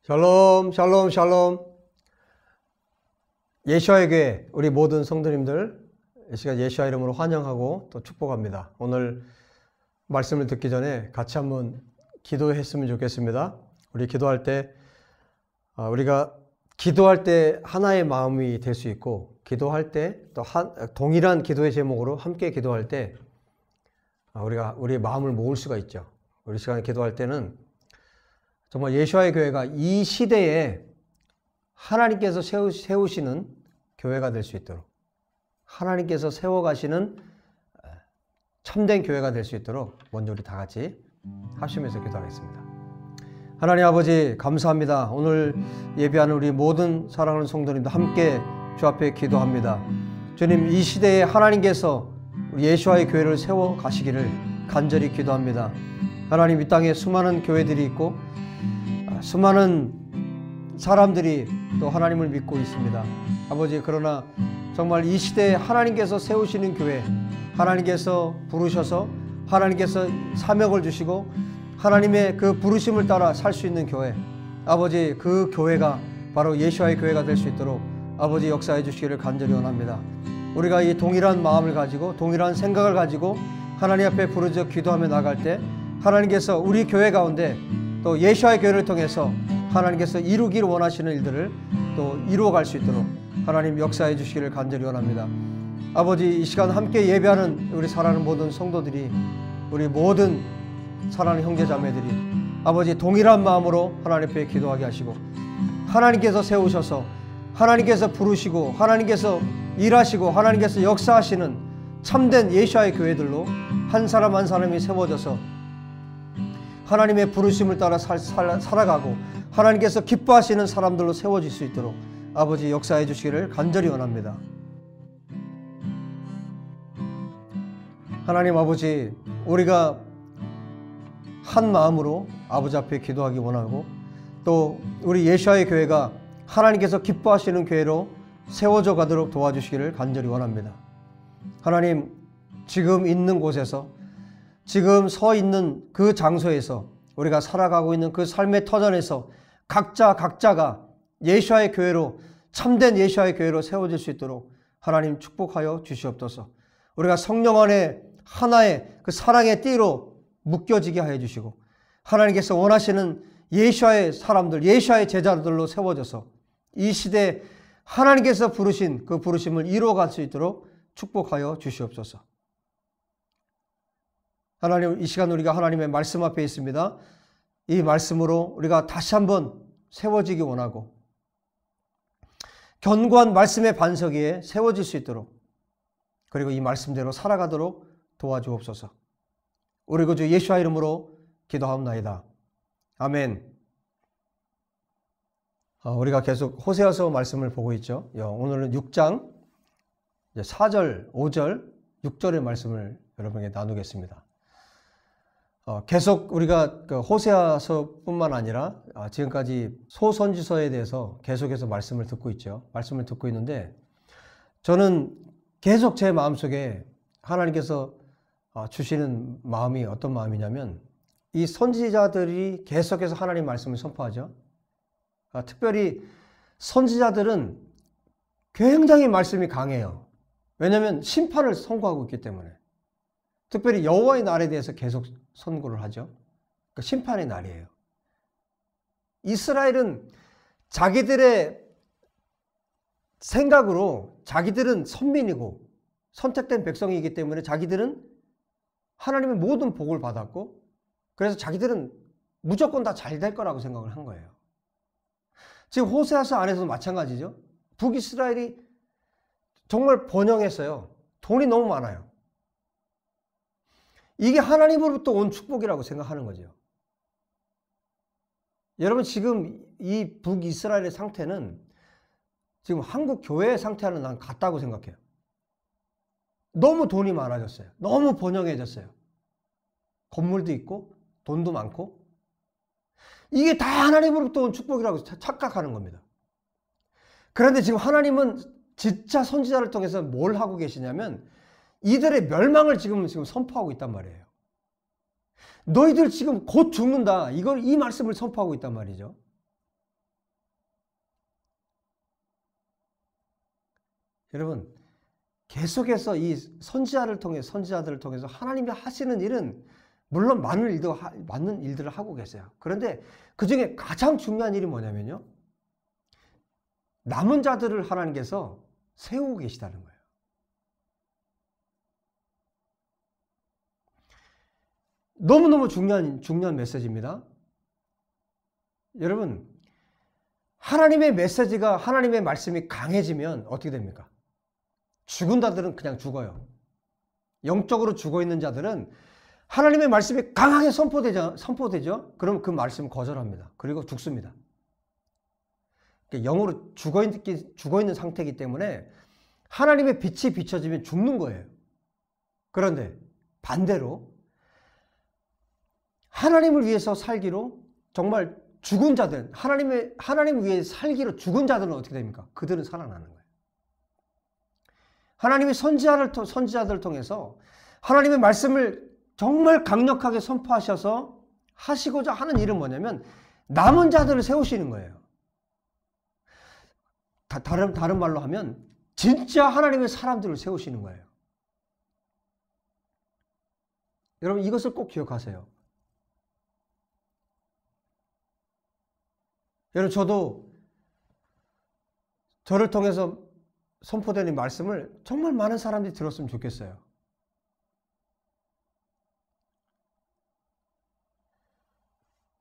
샬롬, 샬롬, 샬롬. 예수와의 교회, 우리 모든 성도님들, 이 시간 예수와 이름으로 환영하고 또 축복합니다. 오늘 말씀을 듣기 전에 같이 한번 기도했으면 좋겠습니다. 우리 기도할 때, 우리가 기도할 때 하나의 마음이 될 수 있고, 기도할 때 또 동일한 기도의 제목으로 함께 기도할 때, 우리가 우리의 마음을 모을 수가 있죠. 우리 시간에 기도할 때는 정말 예수와의 교회가 이 시대에 하나님께서 세우시는 교회가 될 수 있도록, 하나님께서 세워가시는 참된 교회가 될 수 있도록 먼저 우리 다 같이 합심해서 기도하겠습니다. 하나님 아버지 감사합니다. 오늘 예배하는 우리 모든 사랑하는 성도님도 함께 주 앞에 기도합니다. 주님, 이 시대에 하나님께서 우리 예수와의 교회를 세워가시기를 간절히 기도합니다. 하나님, 이 땅에 수많은 교회들이 있고 수많은 사람들이 또 하나님을 믿고 있습니다. 아버지, 그러나 정말 이 시대에 하나님께서 세우시는 교회, 하나님께서 부르셔서 하나님께서 사명을 주시고 하나님의 그 부르심을 따라 살 수 있는 교회, 아버지, 그 교회가 바로 예수와의 교회가 될 수 있도록 아버지 역사해 주시기를 간절히 원합니다. 우리가 이 동일한 마음을 가지고 동일한 생각을 가지고 하나님 앞에 부르짖어 기도하며 나갈 때 하나님께서 우리 교회 가운데 또 예수와의 교회를 통해서 하나님께서 이루기를 원하시는 일들을 또 이루어갈 수 있도록 하나님 역사해 주시기를 간절히 원합니다. 아버지, 이 시간 함께 예배하는 우리 사랑하는 모든 성도들이, 우리 모든 사랑하는 형제자매들이 아버지 동일한 마음으로 하나님 앞에 기도하게 하시고, 하나님께서 세우셔서 하나님께서 부르시고 하나님께서 일하시고 하나님께서 역사하시는 참된 예수와의 교회들로 한 사람 한 사람이 세워져서 하나님의 부르심을 따라 살아가고 하나님께서 기뻐하시는 사람들로 세워질 수 있도록 아버지 역사해 주시기를 간절히 원합니다. 하나님 아버지, 우리가 한 마음으로 아버지 앞에 기도하기 원하고 또 우리 예수와의 교회가 하나님께서 기뻐하시는 교회로 세워져 가도록 도와주시기를 간절히 원합니다. 하나님, 지금 있는 곳에서, 지금 서 있는 그 장소에서, 우리가 살아가고 있는 그 삶의 터전에서 각자가 예수와의 교회로, 참된 예수와의 교회로 세워질 수 있도록 하나님 축복하여 주시옵소서. 우리가 성령 안에 하나의 그 사랑의 띠로 묶여지게 하여 주시고 하나님께서 원하시는 예수와의 사람들, 예수와의 제자들로 세워져서 이 시대에 하나님께서 부르신 그 부르심을 이루어갈 수 있도록 축복하여 주시옵소서. 하나님, 이 시간 우리가 하나님의 말씀 앞에 있습니다. 이 말씀으로 우리가 다시 한번 세워지기 원하고 견고한 말씀의 반석 위에 세워질 수 있도록, 그리고 이 말씀대로 살아가도록 도와주옵소서. 우리 구주 예수와 이름으로 기도하옵나이다. 아멘. 우리가 계속 호세아서 말씀을 보고 있죠. 오늘은 6장 4절, 5절, 6절의 말씀을 여러분에게 나누겠습니다. 계속 우리가 호세아서뿐만 아니라 지금까지 소선지서에 대해서 계속해서 말씀을 듣고 있죠. 말씀을 듣고 있는데 저는 계속 제 마음속에 하나님께서 주시는 마음이 어떤 마음이냐면, 이 선지자들이 계속해서 하나님 말씀을 선포하죠. 특별히 선지자들은 굉장히 말씀이 강해요. 왜냐하면 심판을 선고하고 있기 때문에. 특별히 여호와의 날에 대해서 계속 선고를 하죠. 그러니까 심판의 날이에요. 이스라엘은 자기들의 생각으로 자기들은 선민이고 선택된 백성이기 때문에 자기들은 하나님의 모든 복을 받았고, 그래서 자기들은 무조건 다 잘 될 거라고 생각을 한 거예요. 지금 호세아서 안에서도 마찬가지죠. 북이스라엘이 정말 번영했어요. 돈이 너무 많아요. 이게 하나님으로부터 온 축복이라고 생각하는 거죠. 여러분, 지금 이 북이스라엘의 상태는 지금 한국 교회의 상태와는 난 같다고 생각해요. 너무 돈이 많아졌어요. 너무 번영해졌어요. 건물도 있고 돈도 많고. 이게 다 하나님으로부터 온 축복이라고 착각하는 겁니다. 그런데 지금 하나님은 진짜 선지자를 통해서 뭘 하고 계시냐면 이들의 멸망을 지금 선포하고 있단 말이에요. 너희들 지금 곧 죽는다. 이 말씀을 선포하고 있단 말이죠. 여러분, 계속해서 이 선지자들을 통해서 하나님이 하시는 일은 물론 많은 일들을 하고 계세요. 그런데 그 중에 가장 중요한 일이 뭐냐면요, 남은 자들을 하나님께서 세우고 계시다는 거예요. 너무너무 중요한 메시지입니다. 여러분, 하나님의 메시지가, 하나님의 말씀이 강해지면 어떻게 됩니까? 죽은 자들은 그냥 죽어요. 영적으로 죽어 있는 자들은 하나님의 말씀이 강하게 선포되죠? 그럼 그 말씀을 거절합니다. 그리고 죽습니다. 영으로 죽어 있는 상태이기 때문에 하나님의 빛이 비춰지면 죽는 거예요. 그런데 반대로 하나님을 위해서 살기로 정말 죽은 자들, 하나님을 위해 살기로 죽은 자들은 어떻게 됩니까? 그들은 살아나는 거예요. 하나님이 선지자들을 통해서 하나님의 말씀을 정말 강력하게 선포하셔서 하시고자 하는 일은 뭐냐면 남은 자들을 세우시는 거예요. 다른 말로 하면 진짜 하나님의 사람들을 세우시는 거예요. 여러분, 이것을 꼭 기억하세요. 여러분, 저도 저를 통해서 선포되는 말씀을 정말 많은 사람들이 들었으면 좋겠어요.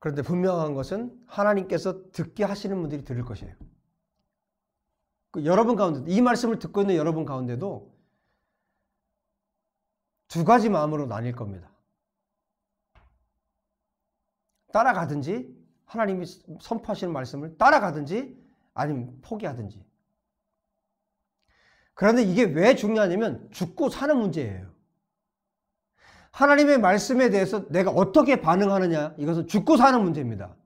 그런데 분명한 것은 하나님께서 듣게 하시는 분들이 들을 것이에요. 여러분 가운데, 이 말씀을 듣고 있는 여러분 가운데도 두 가지 마음으로 나뉠 겁니다. 따라가든지, 하나님이 선포하시는 말씀을 따라가든지, 아니면 포기하든지. 그런데 이게 왜 중요하냐면 죽고 사는 문제예요. 하나님의 말씀에 대해서 내가 어떻게 반응하느냐, 이것은 죽고 사는 문제입니다.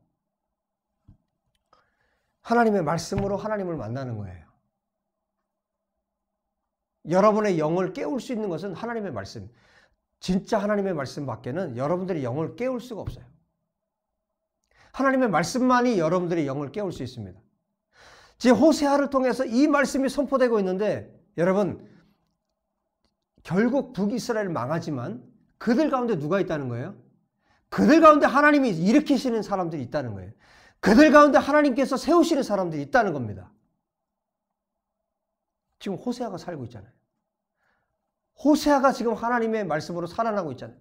하나님의 말씀으로 하나님을 만나는 거예요. 여러분의 영을 깨울 수 있는 것은 하나님의 말씀, 진짜 하나님의 말씀 밖에는 여러분들의 영을 깨울 수가 없어요. 하나님의 말씀만이 여러분들의 영을 깨울 수 있습니다. 지금 호세아를 통해서 이 말씀이 선포되고 있는데, 여러분, 결국 북이스라엘 망하지만 그들 가운데 누가 있다는 거예요? 그들 가운데 하나님이 일으키시는 사람들이 있다는 거예요. 그들 가운데 하나님께서 세우시는 사람들이 있다는 겁니다. 지금 호세아가 살고 있잖아요. 호세아가 지금 하나님의 말씀으로 살아나고 있잖아요.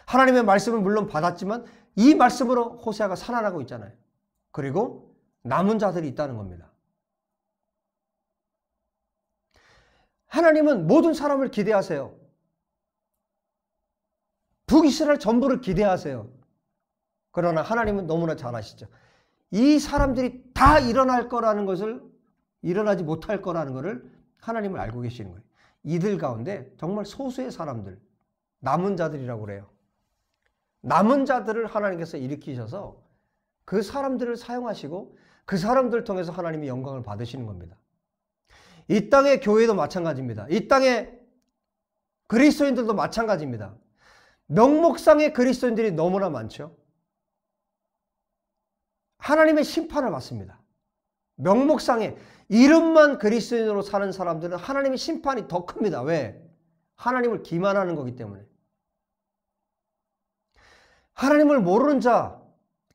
하나님의 말씀을 물론 받았지만 이 말씀으로 호세아가 살아나고 있잖아요. 그리고 남은 자들이 있다는 겁니다. 하나님은 모든 사람을 기대하세요. 북이스라엘 전부를 기대하세요. 그러나 하나님은 너무나 잘 아시죠. 이 사람들이 다 일어날 거라는 것을, 일어나지 못할 거라는 것을 하나님을 알고 계시는 거예요. 이들 가운데 정말 소수의 사람들, 남은 자들이라고 그래요. 남은 자들을 하나님께서 일으키셔서 그 사람들을 사용하시고 그 사람들을 통해서 하나님이 영광을 받으시는 겁니다. 이 땅의 교회도 마찬가지입니다. 이 땅의 그리스도인들도 마찬가지입니다. 명목상의 그리스도인들이 너무나 많죠. 하나님의 심판을 받습니다. 명목상의 이름만 그리스도인으로 사는 사람들은 하나님의 심판이 더 큽니다. 왜? 하나님을 기만하는 거기 때문에. 하나님을 모르는 자,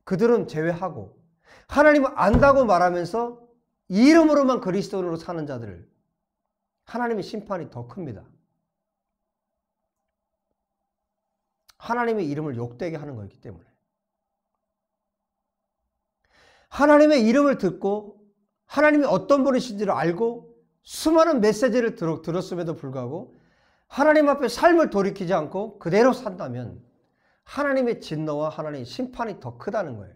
그들은 제외하고, 하나님을 안다고 말하면서 이름으로만 그리스도인으로 사는 자들을 하나님의 심판이 더 큽니다. 하나님의 이름을 욕되게 하는 거기 때문에. 하나님의 이름을 듣고 하나님이 어떤 분이신지를 알고 수많은 메시지를 들었음에도 불구하고 하나님 앞에 삶을 돌이키지 않고 그대로 산다면 하나님의 진노와 하나님의 심판이 더 크다는 거예요.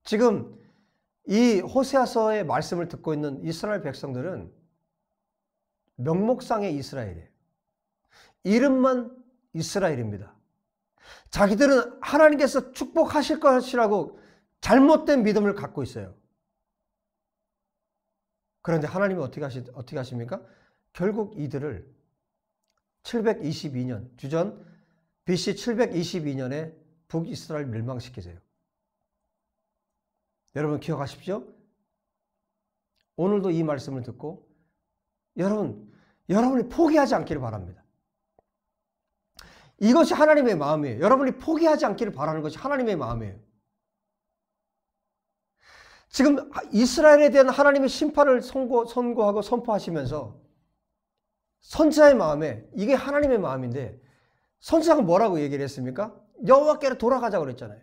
지금 이 호세아서의 말씀을 듣고 있는 이스라엘 백성들은 명목상의 이스라엘이에요. 이름만 이스라엘입니다. 자기들은 하나님께서 축복하실 것이라고 잘못된 믿음을 갖고 있어요. 그런데 하나님이 어떻게 하십니까? 결국 이들을 722년, 주전 BC 722년에 북이스라엘 멸망시키세요. 여러분 기억하십시오. 오늘도 이 말씀을 듣고 여러분이 포기하지 않기를 바랍니다. 이것이 하나님의 마음이에요. 여러분이 포기하지 않기를 바라는 것이 하나님의 마음이에요. 지금 이스라엘에 대한 하나님의 심판을 선고하고 선포하시면서 선지자의 마음에 이게 하나님의 마음인데 선지자가 뭐라고 얘기를 했습니까? 여호와께로 돌아가자 그랬잖아요.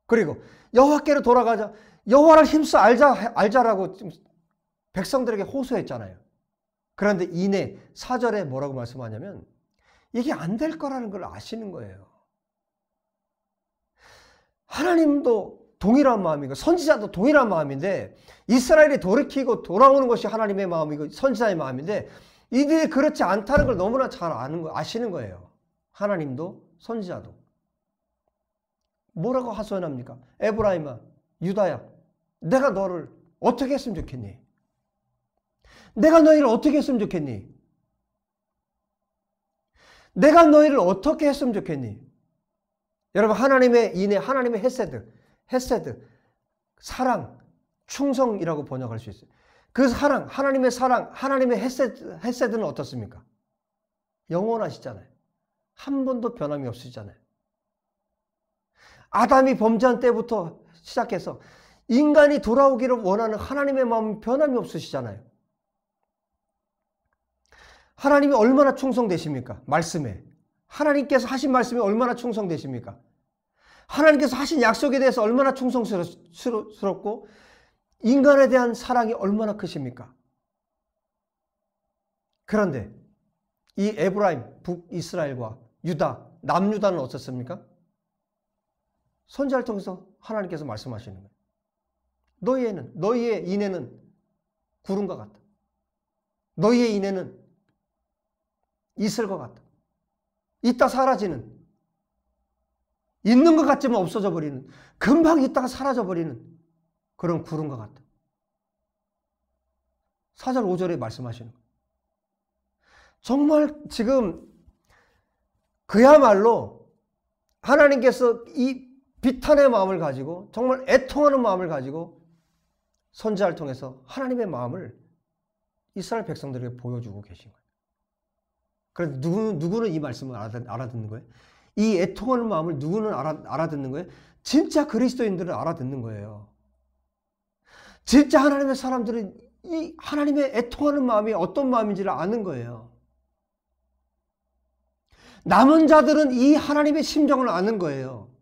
그리고 여호와께로 돌아가자, 여호와를 힘써 알자라고 백성들에게 호소했잖아요. 그런데 이내 4절에 뭐라고 말씀하냐면 이게 안 될 거라는 걸 아시는 거예요. 하나님도 동일한 마음이고 선지자도 동일한 마음인데 이스라엘이 돌이키고 돌아오는 것이 하나님의 마음이고 선지자의 마음인데 이들이 그렇지 않다는 걸 너무나 잘 아시는 거예요. 하나님도 선지자도. 뭐라고 하소연합니까? 에브라임아, 유다야, 내가 너를 어떻게 했으면 좋겠니? 내가 너희를 어떻게 했으면 좋겠니? 내가 너희를 어떻게 했으면 좋겠니? 여러분, 하나님의 인애, 하나님의 헤세드, 사랑, 충성이라고 번역할 수 있어요. 그 사랑, 하나님의 헤세드는 어떻습니까? 영원하시잖아요. 한 번도 변함이 없으시잖아요. 아담이 범죄한 때부터 시작해서 인간이 돌아오기를 원하는 하나님의 마음은 변함이 없으시잖아요. 하나님이 얼마나 충성되십니까? 말씀에. 하나님께서 하신 말씀에 얼마나 충성되십니까? 하나님께서 하신 약속에 대해서 얼마나 충성스럽고 인간에 대한 사랑이 얼마나 크십니까? 그런데 이 에브라임, 북이스라엘과 유다, 남유다는 어떻습니까? 선지자를 통해서 하나님께서 말씀하시는 거예요. 너희의 인애는 구름과 같다. 너희의 인애는 이슬과 같다. 있다 사라지는, 있는 것 같지만 없어져 버리는, 금방 있다가 사라져 버리는 그런 구름과 같다. 4절 5절에 말씀하시는 거예요. 정말 지금 그야말로 하나님께서 이 비탄의 마음을 가지고 정말 애통하는 마음을 가지고 선지자를 통해서 하나님의 마음을 이스라엘 백성들에게 보여주고 계신 거예요. 그래서 누구는 이 말씀을 알아듣는 거예요? 이 애통하는 마음을 누구는 알아듣는 거예요? 진짜 그리스도인들은 알아듣는 거예요. 진짜 하나님의 사람들은 이 하나님의 애통하는 마음이 어떤 마음인지를 아는 거예요. 남은 자들은 이 하나님의 심정을 아는 거예요.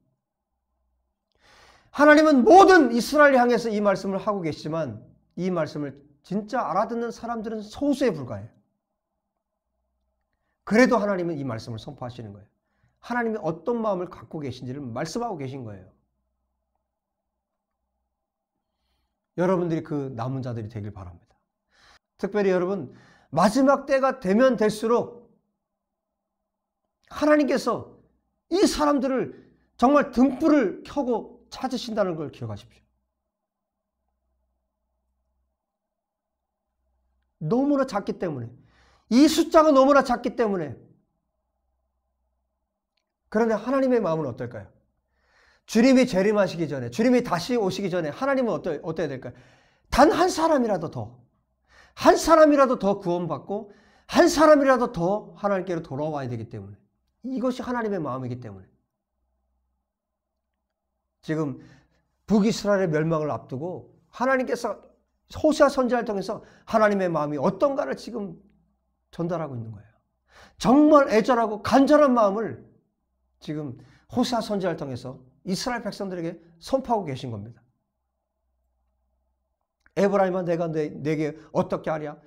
하나님은 모든 이스라엘을 향해서 이 말씀을 하고 계시지만 이 말씀을 진짜 알아듣는 사람들은 소수에 불과해요. 그래도 하나님은 이 말씀을 선포하시는 거예요. 하나님이 어떤 마음을 갖고 계신지를 말씀하고 계신 거예요. 여러분들이 그 남은 자들이 되길 바랍니다. 특별히 여러분, 마지막 때가 되면 될수록 하나님께서 이 사람들을 정말 등불을 켜고 찾으신다는 걸 기억하십시오. 너무나 작기 때문에, 이 숫자가 너무나 작기 때문에. 그런데 하나님의 마음은 어떨까요? 주님이 재림하시기 전에, 주님이 다시 오시기 전에 하나님은 어때야 될까요? 단 한 사람이라도 더 구원받고 한 사람이라도 더 하나님께로 돌아와야 되기 때문에, 이것이 하나님의 마음이기 때문에. 지금 북이스라엘의 멸망을 앞두고 하나님께서 호세아 선지자를 통해서 하나님의 마음이 어떤가를 지금 전달하고 있는 거예요. 정말 애절하고 간절한 마음을 지금 호세아 선지자를 통해서 이스라엘 백성들에게 선포하고 계신 겁니다. 에브라임아, 내가 내게 어떻게 하랴?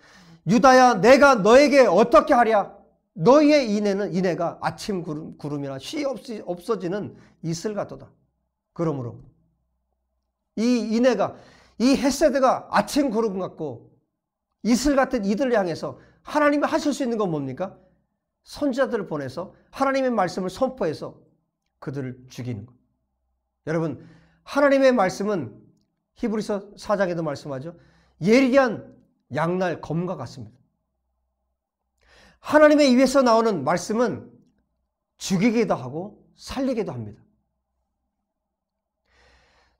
유다야, 내가 너에게 어떻게 하랴? 너희의 인애가 아침 구름이나 쉬 없이 없어지는 이슬 같도다. 그러므로 이 인애가, 이 헤세드가 아침 구름 같고 이슬 같은 이들을 향해서 하나님이 하실 수 있는 건 뭡니까? 선지자들을 보내서 하나님의 말씀을 선포해서 그들을 죽이는 것. 여러분, 하나님의 말씀은 히브리서 4장에도 말씀하죠. 예리한 양날 검과 같습니다. 하나님의 입에서 나오는 말씀은 죽이기도 하고 살리기도 합니다.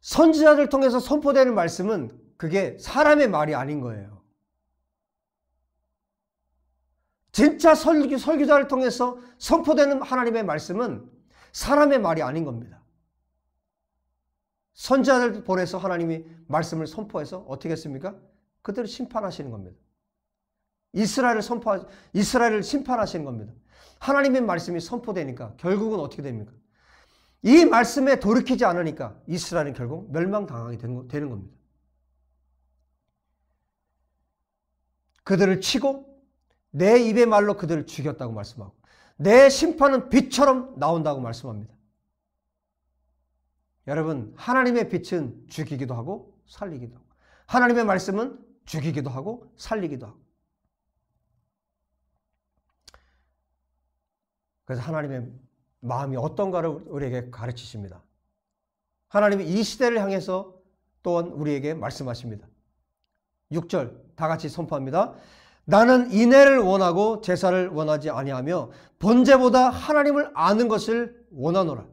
선지자들 통해서 선포되는 말씀은 그게 사람의 말이 아닌 거예요. 진짜 설교자를 통해서 선포되는 하나님의 말씀은 사람의 말이 아닌 겁니다. 선지자를 보내서 하나님이 말씀을 선포해서 어떻게 했습니까? 그들을 심판하시는 겁니다. 이스라엘을 심판하시는 겁니다. 하나님의 말씀이 선포되니까 결국은 어떻게 됩니까? 이 말씀에 돌이키지 않으니까 이스라엘은 결국 멸망당하게 되는 겁니다. 그들을 치고 내 입의 말로 그들을 죽였다고 말씀하고 내 심판은 빛처럼 나온다고 말씀합니다. 여러분, 하나님의 빛은 죽이기도 하고 살리기도 하고 하나님의 말씀은 죽이기도 하고 살리기도 하고 그래서 하나님의 마음이 어떤가를 우리에게 가르치십니다. 하나님이 이 시대를 향해서 또한 우리에게 말씀하십니다. 6절 다 같이 선포합니다. 나는 인애를 원하고 제사를 원하지 아니하며 번제보다 하나님을 아는 것을 원하노라.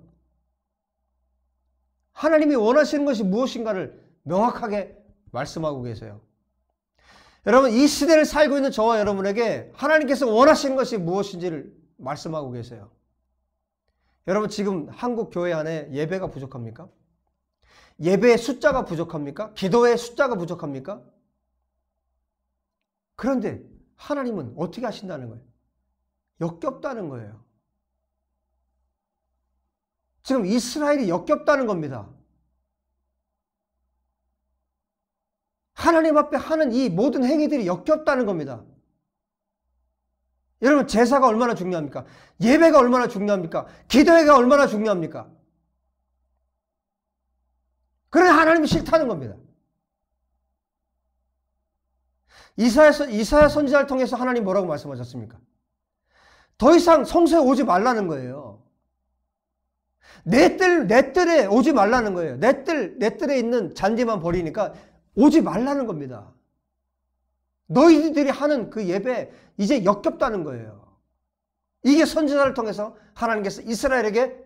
하나님이 원하시는 것이 무엇인가를 명확하게 말씀하고 계세요. 여러분, 이 시대를 살고 있는 저와 여러분에게 하나님께서 원하시는 것이 무엇인지를 말씀하고 계세요. 여러분, 지금 한국 교회 안에 예배가 부족합니까? 예배의 숫자가 부족합니까? 기도의 숫자가 부족합니까? 그런데 하나님은 어떻게 하신다는 거예요? 역겹다는 거예요. 지금 이스라엘이 역겹다는 겁니다. 하나님 앞에 하는 이 모든 행위들이 역겹다는 겁니다. 여러분, 제사가 얼마나 중요합니까? 예배가 얼마나 중요합니까? 기도회가 얼마나 중요합니까? 그러나 하나님이 싫다는 겁니다. 이사야 선지자를 통해서 하나님 뭐라고 말씀하셨습니까? 더 이상 성소에 오지 말라는 거예요. 내 뜰에 오지 말라는 거예요. 내 뜰에 있는 잔디만 버리니까 오지 말라는 겁니다. 너희들이 하는 그 예배 이제 역겹다는 거예요. 이게 선지자를 통해서 하나님께서 이스라엘에게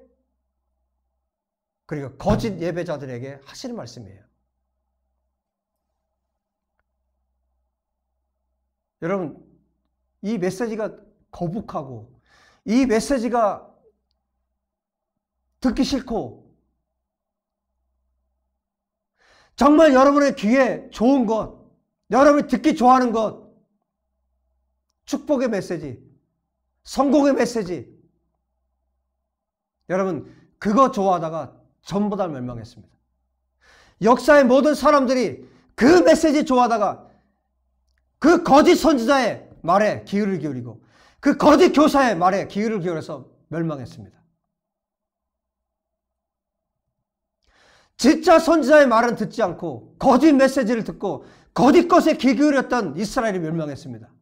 그리고 거짓 예배자들에게 하시는 말씀이에요. 여러분, 이 메시지가 거북하고 이 메시지가 듣기 싫고 정말 여러분의 귀에 좋은 것, 여러분이 듣기 좋아하는 것, 축복의 메시지, 성공의 메시지, 여러분 그거 좋아하다가 전부 다 멸망했습니다. 역사의 모든 사람들이 그 메시지 좋아하다가 그 거짓 선지자의 말에 귀를 기울이고 그 거짓 교사의 말에 귀를 기울여서 멸망했습니다. 진짜 선지자의 말은 듣지 않고 거짓 메시지를 듣고 거짓 것에 귀 기울였던 이스라엘이 멸망했습니다.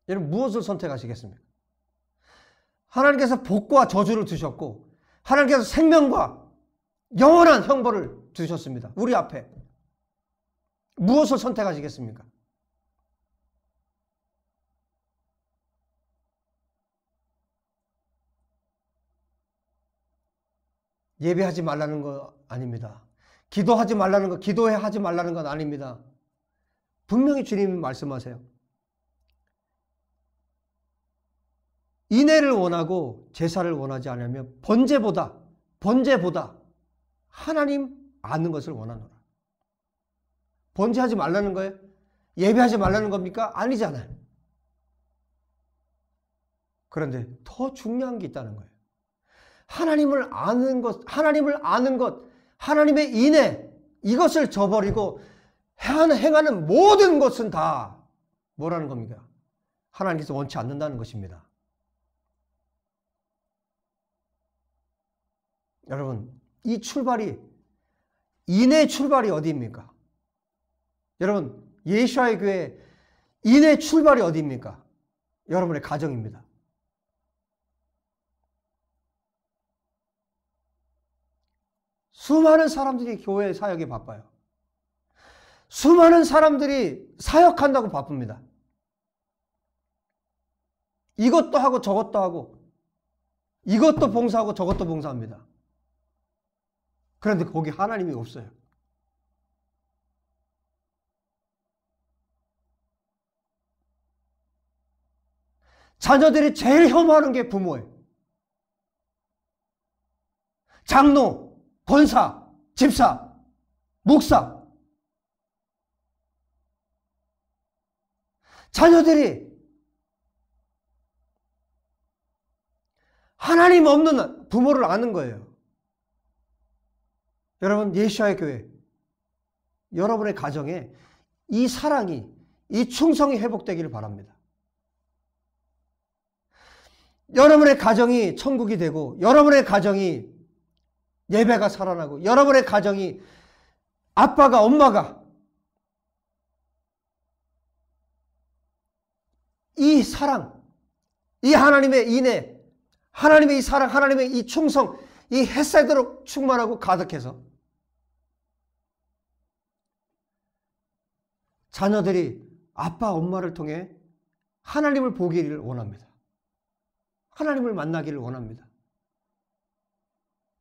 여러분, 무엇을 선택하시겠습니까? 하나님께서 복과 저주를 두셨고 하나님께서 생명과 영원한 형벌을 두셨습니다. 우리 앞에. 무엇을 선택하시겠습니까? 예배하지 말라는 거 아닙니다. 기도하지 말라는 거, 기도하지 말라는 건 아닙니다. 분명히 주님이 말씀하세요. 인애를 원하고 제사를 원하지 않으며 번제보다 하나님 아는 것을 원하노라. 번제하지 말라는 거예요? 예배하지 말라는 겁니까? 아니잖아요. 그런데 더 중요한 게 있다는 거예요. 하나님을 아는 것, 하나님의 인애, 이것을 저버리고 행하는 모든 것은 다 뭐라는 겁니까? 하나님께서 원치 않는다는 것입니다. 여러분, 이 출발이, 인의 출발이 어디입니까? 여러분, 예수와의 교회 인의 출발이 어디입니까? 여러분의 가정입니다. 수많은 사람들이 교회 사역에 바빠요. 수많은 사람들이 사역한다고 바쁩니다. 이것도 하고 저것도 하고 이것도 봉사하고 저것도 봉사합니다. 그런데 거기 하나님이 없어요. 자녀들이 제일 혐오하는 게 부모예요. 장로, 권사, 집사, 목사. 자녀들이 하나님 없는 부모를 아는 거예요. 여러분, 예수와의 교회, 여러분의 가정에 이 사랑이, 이 충성이 회복되기를 바랍니다. 여러분의 가정이 천국이 되고, 여러분의 가정이 예배가 살아나고, 여러분의 가정이 아빠가, 엄마가 이 사랑, 이 하나님의 인애, 하나님의 이 사랑, 하나님의 이 충성, 이 햇살대로 충만하고 가득해서 자녀들이 아빠, 엄마를 통해 하나님을 보기를 원합니다. 하나님을 만나기를 원합니다.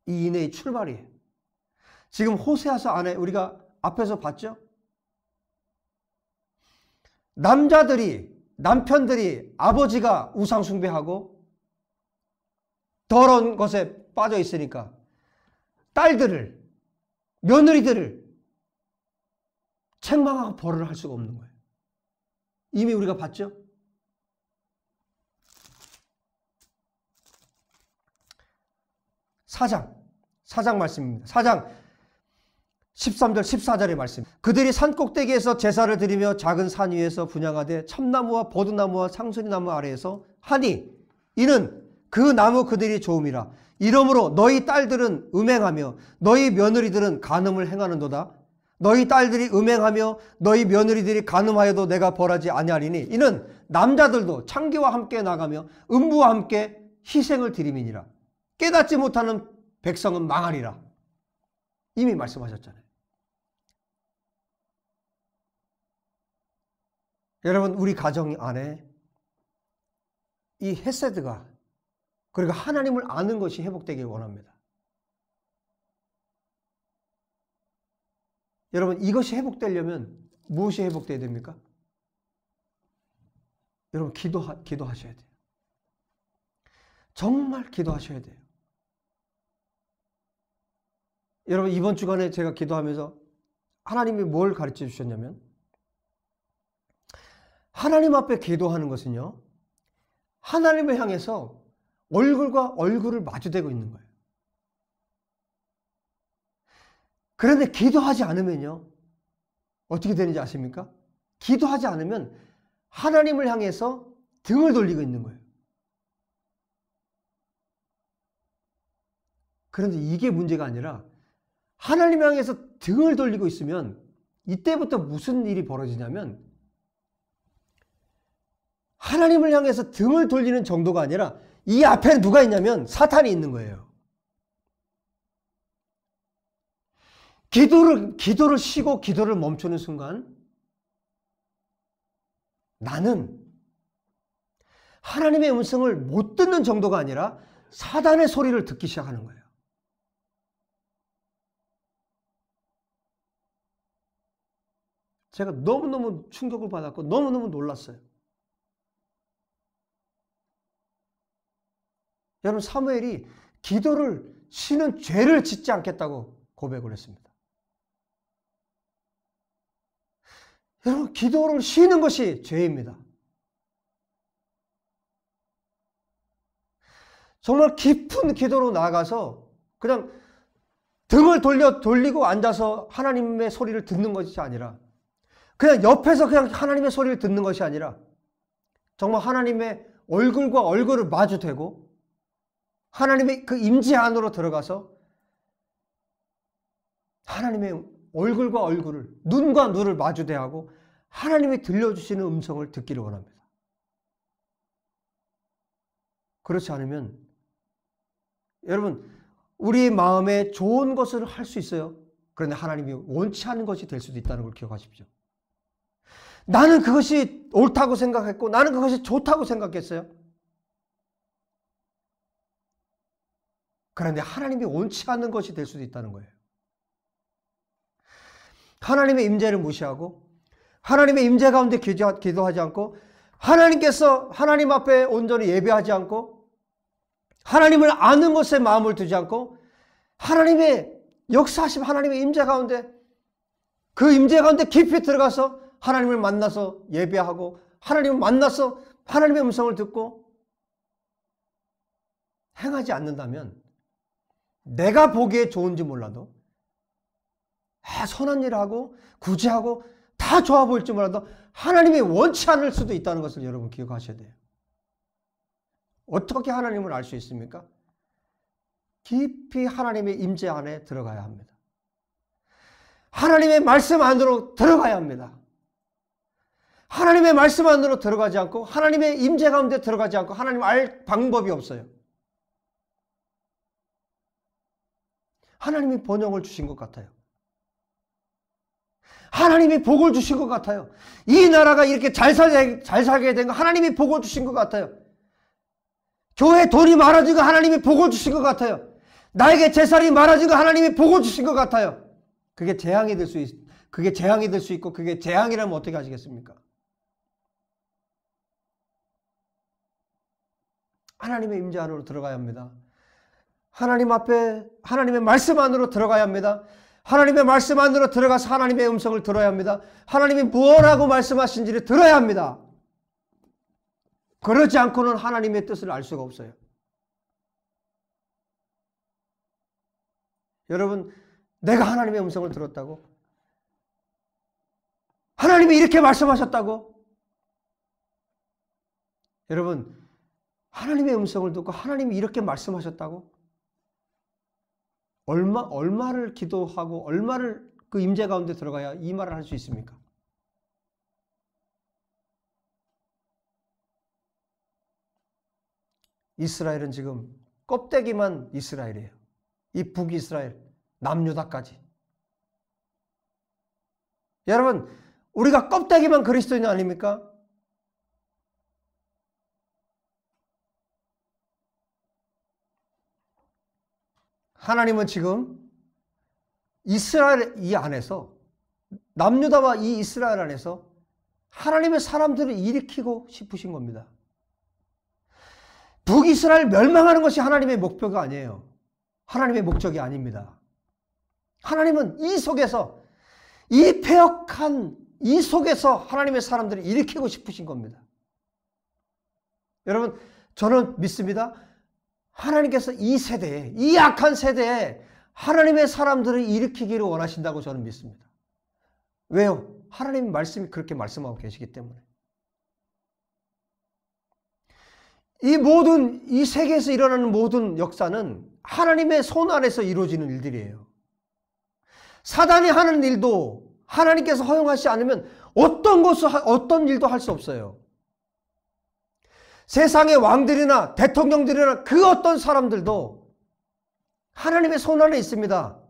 이 인애의 출발이에요. 지금 호세아서 안에 우리가 앞에서 봤죠? 남편들이 아버지가 우상 숭배하고 더러운 것에 빠져 있으니까 딸들을, 며느리들을 책망하고 벌을 할 수가 없는 거예요. 이미 우리가 봤죠? 사장 말씀입니다. 4장 13절 14절의 말씀. 그들이 산꼭대기에서 제사를 드리며 작은 산 위에서 분향하되 참나무와 버드나무와 상수리나무 아래에서 하니 이는 그 나무 그들이 좋음이라. 이러므로 너희 딸들은 음행하며 너희 며느리들은 간음을 행하는도다. 너희 딸들이 음행하며 너희 며느리들이 간음하여도 내가 벌하지 아니하리니 이는 남자들도 창기와 함께 나가며 음부와 함께 희생을 드림이니라. 깨닫지 못하는 백성은 망하리라. 이미 말씀하셨잖아요. 여러분, 우리 가정 안에 이 헤세드가, 그리고 하나님을 아는 것이 회복되길 원합니다. 여러분, 이것이 회복되려면 무엇이 회복되어야 됩니까? 여러분, 기도하셔야 돼요. 정말 기도하셔야 돼요. 여러분, 이번 주간에 제가 기도하면서 하나님이 뭘 가르쳐 주셨냐면, 하나님 앞에 기도하는 것은요, 하나님을 향해서 얼굴과 얼굴을 마주대고 있는 거예요. 그런데 기도하지 않으면요, 어떻게 되는지 아십니까? 기도하지 않으면 하나님을 향해서 등을 돌리고 있는 거예요. 그런데 이게 문제가 아니라 하나님 향해서 등을 돌리고 있으면 이때부터 무슨 일이 벌어지냐면, 하나님을 향해서 등을 돌리는 정도가 아니라 이 앞에 누가 있냐면 사탄이 있는 거예요. 기도를 쉬고 기도를 멈추는 순간 나는 하나님의 음성을 못 듣는 정도가 아니라 사단의 소리를 듣기 시작하는 거예요. 제가 너무너무 충격을 받았고 너무너무 놀랐어요. 여러분, 사무엘이 기도를 쉬는 죄를 짓지 않겠다고 고백을 했습니다. 여러분, 기도를 쉬는 것이 죄입니다. 정말 깊은 기도로 나아가서 그냥 등을 돌리고 앉아서 하나님의 소리를 듣는 것이 아니라, 그냥 옆에서 그냥 하나님의 소리를 듣는 것이 아니라 정말 하나님의 얼굴과 얼굴을 마주대고 하나님의 그 임재 안으로 들어가서 하나님의 얼굴과 얼굴을, 눈과 눈을 마주대하고 하나님이 들려주시는 음성을 듣기를 원합니다. 그렇지 않으면 여러분, 우리 마음에 좋은 것을 할 수 있어요. 그런데 하나님이 원치 않은 것이 될 수도 있다는 걸 기억하십시오. 나는 그것이 옳다고 생각했고 나는 그것이 좋다고 생각했어요. 그런데 하나님이 원치 않는 것이 될 수도 있다는 거예요. 하나님의 임재를 무시하고 하나님의 임재 가운데 기도하지 않고 하나님께서 하나님 앞에 온전히 예배하지 않고 하나님을 아는 것에 마음을 두지 않고 하나님의 역사하심 하나님의 임재 가운데 그 임재 가운데 깊이 들어가서 하나님을 만나서 예배하고 하나님을 만나서 하나님의 음성을 듣고 행하지 않는다면 내가 보기에 좋은지 몰라도 선한 일을 하고 구제하고 다 좋아 보일지 몰라도 하나님이 원치 않을 수도 있다는 것을 여러분 기억하셔야 돼요. 어떻게 하나님을 알 수 있습니까? 깊이 하나님의 임재 안에 들어가야 합니다. 하나님의 말씀 안으로 들어가야 합니다. 하나님의 말씀 안으로 들어가지 않고 하나님의 임재 가운데 들어가지 않고 하나님 알 방법이 없어요. 하나님이 번영을 주신 것 같아요. 하나님이 복을 주신 것 같아요. 이 나라가 이렇게 잘 살게 된 거 하나님이 복을 주신 것 같아요. 교회에 돈이 많아진 거 하나님이 복을 주신 것 같아요. 나에게 재산이 많아진 거 하나님이 복을 주신 것 같아요. 그게 재앙이 될 수 있고 그게 재앙이라면 어떻게 하시겠습니까? 하나님의 임재 안으로 들어가야 합니다. 하나님 앞에 하나님의 말씀 안으로 들어가야 합니다. 하나님의 말씀 안으로 들어가서 하나님의 음성을 들어야 합니다. 하나님이 무엇하고 말씀하신지를 들어야 합니다. 그러지 않고는 하나님의 뜻을 알 수가 없어요. 여러분, 내가 하나님의 음성을 들었다고? 하나님이 이렇게 말씀하셨다고? 여러분, 하나님의 음성을 듣고 하나님이 이렇게 말씀하셨다고? 얼마를 기도하고 얼마를 그 임재 가운데 들어가야 이 말을 할 수 있습니까? 이스라엘은 지금 껍데기만 이스라엘이에요. 이 북이스라엘, 남유다까지. 여러분, 우리가 껍데기만 그리스도인 아닙니까? 하나님은 지금 이스라엘 이 안에서 남유다와 이 이스라엘 안에서 하나님의 사람들을 일으키고 싶으신 겁니다. 북이스라엘 멸망하는 것이 하나님의 목표가 아니에요. 하나님의 목적이 아닙니다. 하나님은 이 속에서 이 패역한 이 속에서 하나님의 사람들을 일으키고 싶으신 겁니다. 여러분, 저는 믿습니다. 하나님께서 이 세대에, 이 악한 세대에 하나님의 사람들을 일으키기를 원하신다고 저는 믿습니다. 왜요? 하나님의 말씀이 그렇게 말씀하고 계시기 때문에. 이 세계에서 일어나는 모든 역사는 하나님의 손 안에서 이루어지는 일들이에요. 사단이 하는 일도 하나님께서 허용하지 않으면 어떤 일도 할 수 없어요. 세상의 왕들이나 대통령들이나 그 어떤 사람들도 하나님의 손 안에 있습니다.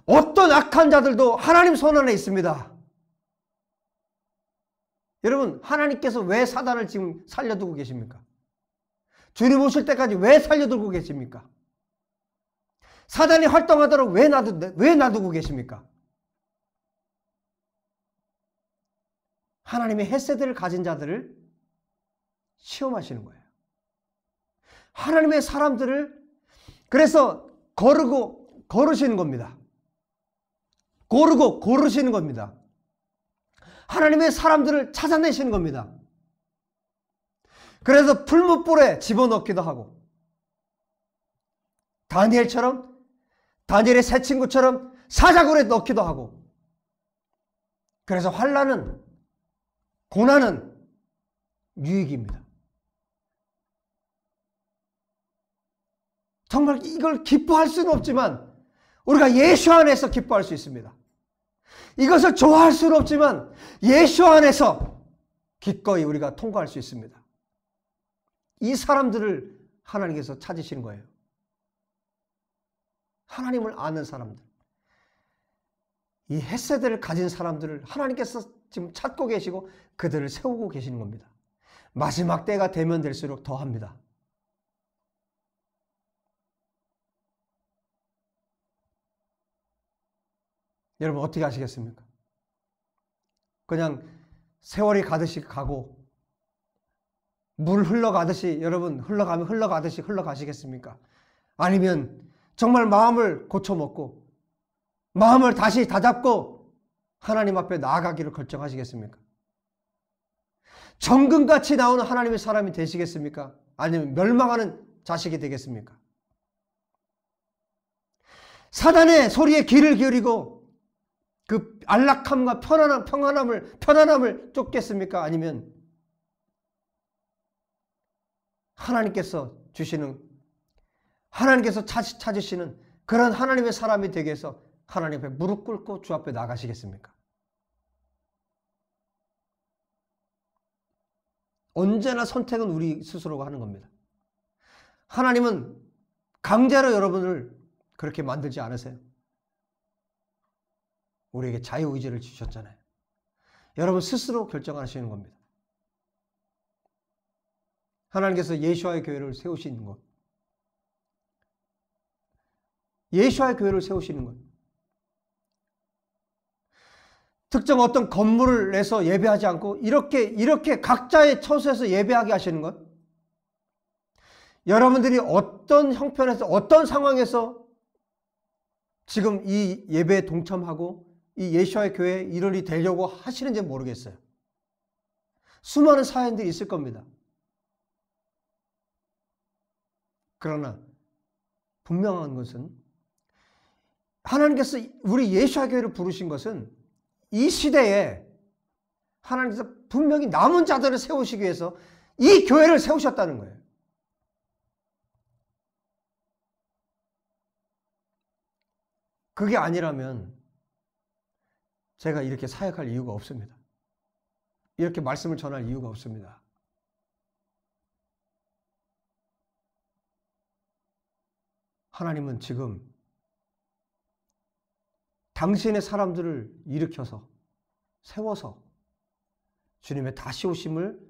어떤 악한 자들도 하나님 손 안에 있습니다. 여러분, 하나님께서 왜 사단을 지금 살려두고 계십니까? 주님 오실 때까지 왜 살려두고 계십니까? 사단이 활동하도록 왜 놔두고 계십니까? 하나님의 헷세대를 가진 자들을 시험하시는 거예요. 하나님의 사람들을 그래서 거르시는 겁니다. 고르시는 겁니다. 하나님의 사람들을 찾아내시는 겁니다. 그래서 풀무불에 집어넣기도 하고 다니엘의 세 친구처럼 사자굴에 넣기도 하고 그래서 환난은 고난은 유익입니다. 정말 이걸 기뻐할 수는 없지만 우리가 예수 안에서 기뻐할 수 있습니다. 이것을 좋아할 수는 없지만 예수 안에서 기꺼이 우리가 통과할 수 있습니다. 이 사람들을 하나님께서 찾으시는 거예요. 하나님을 아는 사람들. 이 헷세대를 가진 사람들을 하나님께서 지금 찾고 계시고 그들을 세우고 계시는 겁니다. 마지막 때가 되면 될수록 더합니다. 여러분 어떻게 하시겠습니까? 그냥 세월이 가듯이 가고 물 흘러가듯이 여러분 흘러가면 흘러가듯이 흘러가시겠습니까? 아니면 정말 마음을 고쳐먹고 마음을 다시 다잡고 하나님 앞에 나아가기를 결정하시겠습니까? 정금같이 나오는 하나님의 사람이 되시겠습니까? 아니면 멸망하는 자식이 되겠습니까? 사단의 소리에 귀를 기울이고 그 안락함과 평안함을 쫓겠습니까? 아니면 하나님께서 주시는, 하나님께서 찾으시는 그런 하나님의 사람이 되기 위해서 하나님 앞에 무릎 꿇고 주 앞에 나가시겠습니까? 언제나 선택은 우리 스스로가 하는 겁니다. 하나님은 강제로 여러분을 그렇게 만들지 않으세요. 우리에게 자유의지를 주셨잖아요. 여러분 스스로 결정하시는 겁니다. 하나님께서 예수와의 교회를 세우시는 것, 예수와의 교회를 세우시는 것, 특정 어떤 건물을 내서 예배하지 않고 이렇게 각자의 처소에서 예배하게 하시는 것, 여러분들이 어떤 형편에서 어떤 상황에서 지금 이 예배에 동참하고 이 예수와의 교회에 일원이 되려고 하시는지 모르겠어요. 수많은 사연들이 있을 겁니다. 그러나 분명한 것은 하나님께서 우리 예수와 교회를 부르신 것은 이 시대에 하나님께서 분명히 남은 자들을 세우시기 위해서 이 교회를 세우셨다는 거예요. 그게 아니라면 제가 이렇게 사역할 이유가 없습니다. 이렇게 말씀을 전할 이유가 없습니다. 하나님은 지금 당신의 사람들을 일으켜서 세워서 주님의 다시 오심을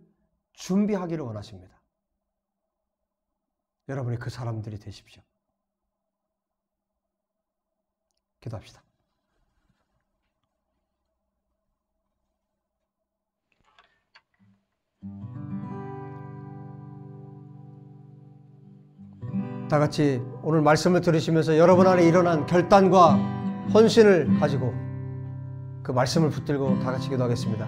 준비하기를 원하십니다. 여러분이 그 사람들이 되십시오. 기도합시다. 다 같이 오늘 말씀을 들으시면서 여러분 안에 일어난 결단과 헌신을 가지고 그 말씀을 붙들고 다 같이 기도하겠습니다.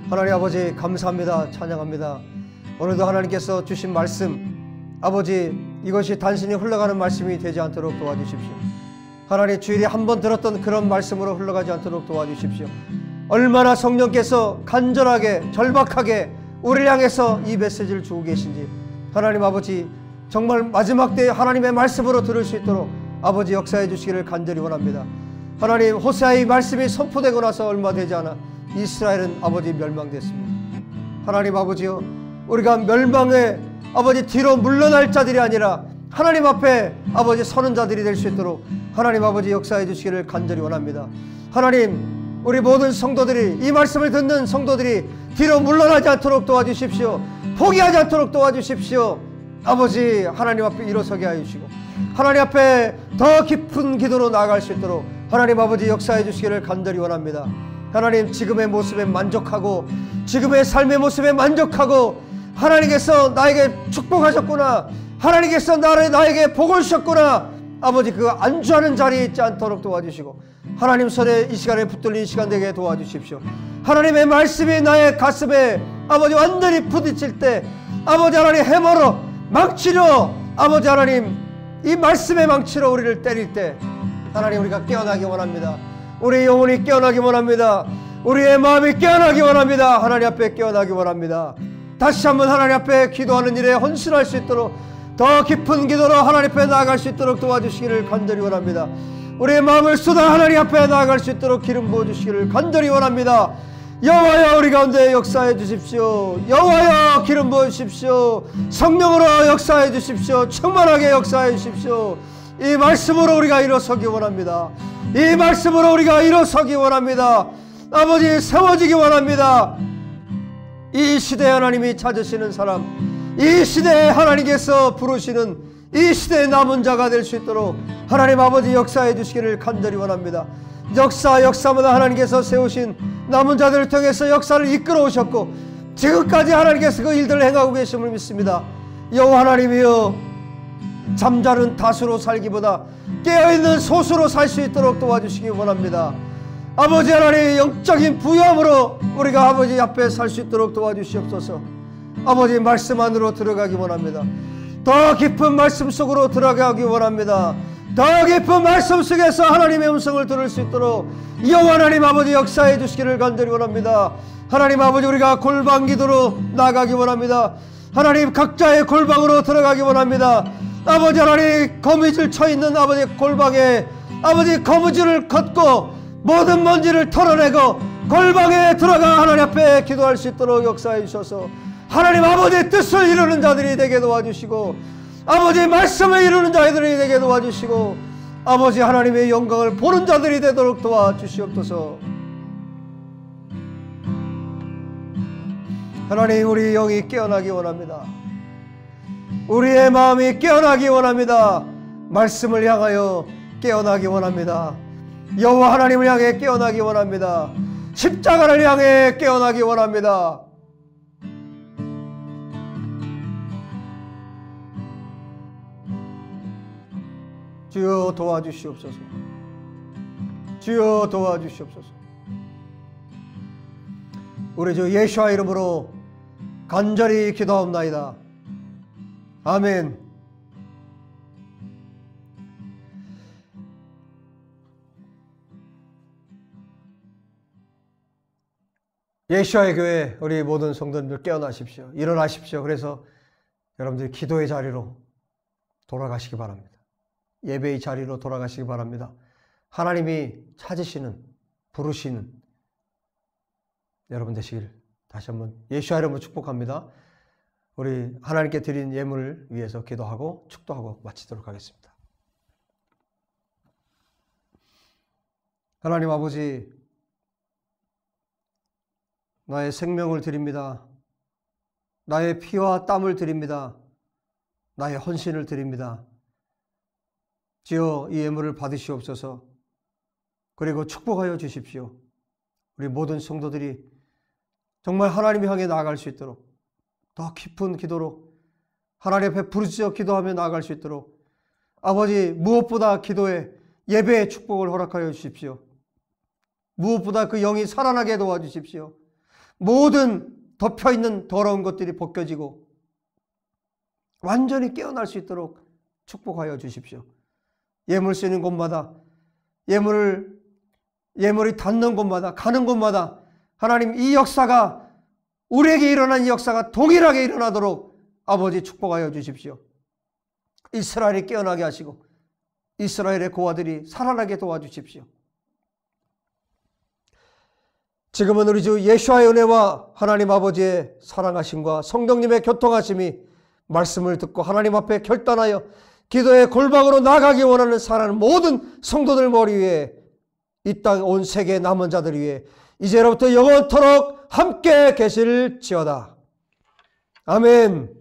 하나님 아버지 감사합니다. 찬양합니다. 오늘도 하나님께서 주신 말씀 아버지 이것이 단순히 흘러가는 말씀이 되지 않도록 도와주십시오. 하나님 주일에 한 번 들었던 그런 말씀으로 흘러가지 않도록 도와주십시오. 얼마나 성령께서 간절하게 절박하게 우리를 향해서 이 메시지를 주고 계신지 하나님 아버지 정말 마지막 때에 하나님의 말씀으로 들을 수 있도록 아버지 역사해 주시기를 간절히 원합니다. 하나님 호세아의 말씀이 선포되고 나서 얼마 되지 않아 이스라엘은 아버지 멸망됐습니다. 하나님 아버지요 우리가 멸망의 아버지 뒤로 물러날 자들이 아니라 하나님 앞에 아버지 서는 자들이 될 수 있도록 하나님 아버지 역사해 주시기를 간절히 원합니다. 하나님 우리 모든 성도들이 이 말씀을 듣는 성도들이 뒤로 물러나지 않도록 도와주십시오. 포기하지 않도록 도와주십시오. 아버지 하나님 앞에 일어서게 하여 주시고 하나님 앞에 더 깊은 기도로 나아갈 수 있도록 하나님 아버지 역사해 주시기를 간절히 원합니다. 하나님 지금의 모습에 만족하고 지금의 삶의 모습에 만족하고 하나님께서 나에게 축복하셨구나 하나님께서 나에게 복을 주셨구나 아버지 그 안주하는 자리에 있지 않도록 도와주시고 하나님 손에 이 시간에 붙들린 시간 되게 도와주십시오. 하나님의 말씀이 나의 가슴에 아버지 완전히 부딪힐 때 아버지 하나님 해머로 망치로 아버지 하나님 이 말씀의 망치로 우리를 때릴 때 하나님 우리가 깨어나기 원합니다. 우리의 영혼이 깨어나기 원합니다. 우리의 마음이 깨어나기 원합니다. 하나님 앞에 깨어나기 원합니다. 다시 한번 하나님 앞에 기도하는 일에 헌신할 수 있도록 더 깊은 기도로 하나님 앞에 나아갈 수 있도록 도와주시기를 간절히 원합니다. 우리의 마음을 쏟아 하나님 앞에 나아갈 수 있도록 기름 부어주시기를 간절히 원합니다. 여호와여 우리 가운데 역사해 주십시오. 여호와여 기름 부어주십시오. 성령으로 역사해 주십시오. 충만하게 역사해 주십시오. 이 말씀으로 우리가 일어서기 원합니다. 이 말씀으로 우리가 일어서기 원합니다. 아버지 세워지기 원합니다. 이 시대에 하나님이 찾으시는 사람 이 시대에 하나님께서 부르시는 이 시대의 남은 자가 될 수 있도록 하나님 아버지 역사해 주시기를 간절히 원합니다. 역사마다 하나님께서 세우신 남은 자들을 통해서 역사를 이끌어 오셨고 지금까지 하나님께서 그 일들을 행하고 계심을 믿습니다. 여호와 하나님이여, 잠자는 다수로 살기보다 깨어있는 소수로 살 수 있도록 도와주시기 원합니다. 아버지 하나님, 영적인 부여함으로 우리가 아버지 앞에 살 수 있도록 도와주시옵소서. 아버지 말씀 안으로 들어가기 원합니다. 더 깊은 말씀 속으로 들어가기 원합니다. 더 깊은 말씀 속에서 하나님의 음성을 들을 수 있도록 여호와 하나님 아버지 역사해 주시기를 간절히 원합니다. 하나님 아버지, 우리가 골방 기도로 나가기 원합니다. 하나님, 각자의 골방으로 들어가기 원합니다. 아버지 하나님, 거미줄 쳐있는 아버지 골방에 아버지 거미줄을 걷고 모든 먼지를 털어내고 골방에 들어가 하나님 앞에 기도할 수 있도록 역사해 주셔서 하나님 아버지의 뜻을 이루는 자들이 되게 도와주시고 아버지의 말씀을 이루는 자들이 되게 도와주시고 아버지 하나님의 영광을 보는 자들이 되도록 도와주시옵소서. 하나님, 우리 영이 깨어나기 원합니다. 우리의 마음이 깨어나기 원합니다. 말씀을 향하여 깨어나기 원합니다. 여호와 하나님을 향해 깨어나기 원합니다. 십자가를 향해 깨어나기 원합니다. 주여 도와주시옵소서. 주여 도와주시옵소서. 우리 주 예수와 이름으로 간절히 기도하옵나이다. 아멘. 예수와의 교회 우리 모든 성도님들 깨어나십시오. 일어나십시오. 그래서 여러분들이 기도의 자리로 돌아가시기 바랍니다. 예배의 자리로 돌아가시기 바랍니다. 하나님이 찾으시는, 부르시는 여러분 되시길 다시 한번 예수와 이름으로 축복합니다. 우리 하나님께 드린 예물을 위해서 기도하고 축도하고 마치도록 하겠습니다. 하나님 아버지, 나의 생명을 드립니다. 나의 피와 땀을 드립니다. 나의 헌신을 드립니다. 주여, 이 예물을 받으시옵소서. 그리고 축복하여 주십시오. 우리 모든 성도들이 정말 하나님 향해 나아갈 수 있도록 더 깊은 기도로 하나님 앞에 부르짖어 기도하며 나아갈 수 있도록 아버지, 무엇보다 기도에 예배의 축복을 허락하여 주십시오. 무엇보다 그 영이 살아나게 도와주십시오. 모든 덮여있는 더러운 것들이 벗겨지고 완전히 깨어날 수 있도록 축복하여 주십시오. 예물 쓰는 곳마다, 예물이 닿는 곳마다, 가는 곳마다 하나님, 이 역사가, 우리에게 일어난 이 역사가 동일하게 일어나도록 아버지 축복하여 주십시오. 이스라엘이 깨어나게 하시고 이스라엘의 고아들이 살아나게 도와주십시오. 지금은 우리 주 예수와의 은혜와 하나님 아버지의 사랑하심과 성령님의 교통하심이 말씀을 듣고 하나님 앞에 결단하여 기도의 골방으로 나가기 원하는 사랑하는 모든 성도들 머리 위에, 이 땅 온 세계의 남은 자들 위에 이제로부터 영원토록 함께 계실지어다. 아멘.